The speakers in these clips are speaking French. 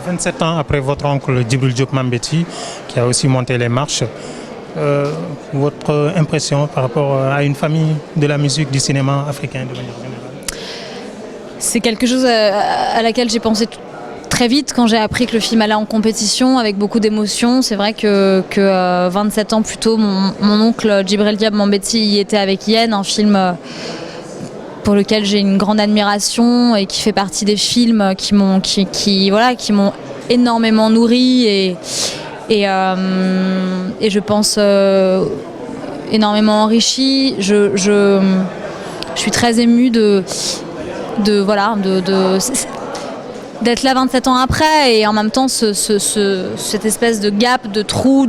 27 ans après votre oncle Djibril Diop Mambéty, qui a aussi monté les marches, votre impression par rapport à une famille de la musique, du cinéma africain de manière générale? C'est quelque chose à laquelle j'ai pensé très vite quand j'ai appris que le film allait en compétition, avec beaucoup d'émotion. C'est vrai que 27 ans plus tôt, mon oncle Djibril Diop Mambéty y était avec Yen, un film pour lequel j'ai une grande admiration et qui fait partie des films qui m'ont énormément nourri et je pense énormément enrichi. Je suis très émue d'être là 27 ans après, et en même temps cette espèce de gap, de trou,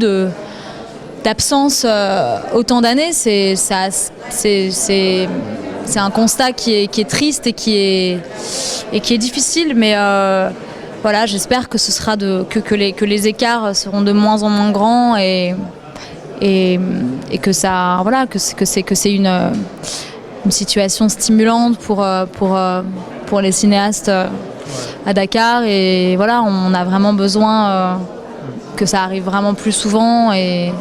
d'absence autant d'années, c'est un constat qui est triste et qui est difficile, mais voilà, j'espère que ce sera que les écarts seront de moins en moins grands et que ça, voilà, que c'est une situation stimulante pour les cinéastes à Dakar, et voilà, on a vraiment besoin que ça arrive vraiment plus souvent. Et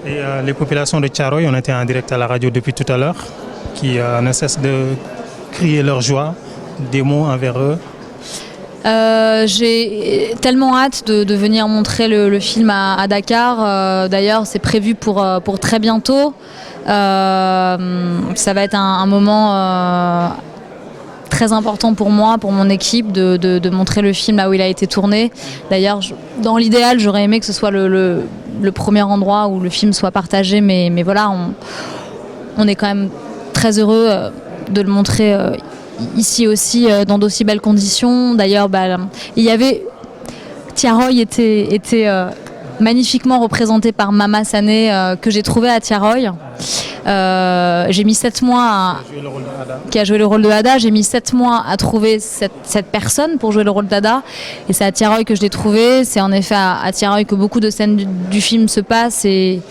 les populations de Thiaroye, on était en direct à la radio depuis tout à l'heure, qui ne cessent de crier leur joie, des mots envers eux. J'ai tellement hâte de venir montrer le film à Dakar. D'ailleurs, c'est prévu pour très bientôt. Ça va être un moment très important pour moi, pour mon équipe, de montrer le film là où il a été tourné. D'ailleurs, dans l'idéal, j'aurais aimé que ce soit le premier endroit où le film soit partagé, mais voilà, on est quand même très heureux de le montrer ici aussi, dans d'aussi belles conditions. D'ailleurs, Thiaroye était magnifiquement représenté par Mama Sané, que j'ai trouvé à Thiaroye. J'ai mis 7 mois qui a joué le rôle de Ada. J'ai mis 7 mois à trouver cette personne pour jouer le rôle d'Ada, et c'est à Thiaroye que je l'ai trouvé. C'est en effet à Thiaroye que beaucoup de scènes du film se passent, et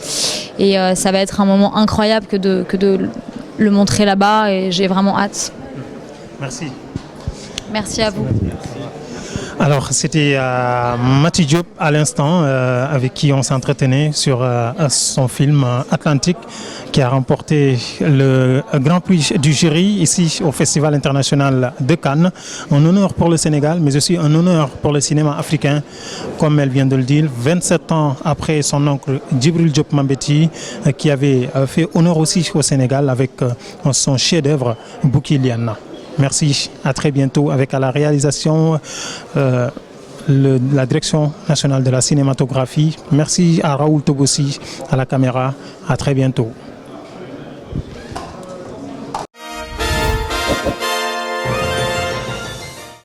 ça va être un moment incroyable que de le montrer là-bas, et j'ai vraiment hâte. Merci. Merci à vous. Alors, c'était Mati Diop à l'instant, avec qui on s'entretenait sur son film Atlantique, qui a remporté le Grand Prix du jury ici au Festival international de Cannes. Un honneur pour le Sénégal, mais aussi un honneur pour le cinéma africain, comme elle vient de le dire, 27 ans après son oncle Djibril Diop Mambéty, qui avait fait honneur aussi au Sénégal avec son chef-d'œuvre Boukiliana. Merci, à très bientôt, avec à la réalisation la Direction nationale de la cinématographie. Merci à Raoul Togossi à la caméra, à très bientôt.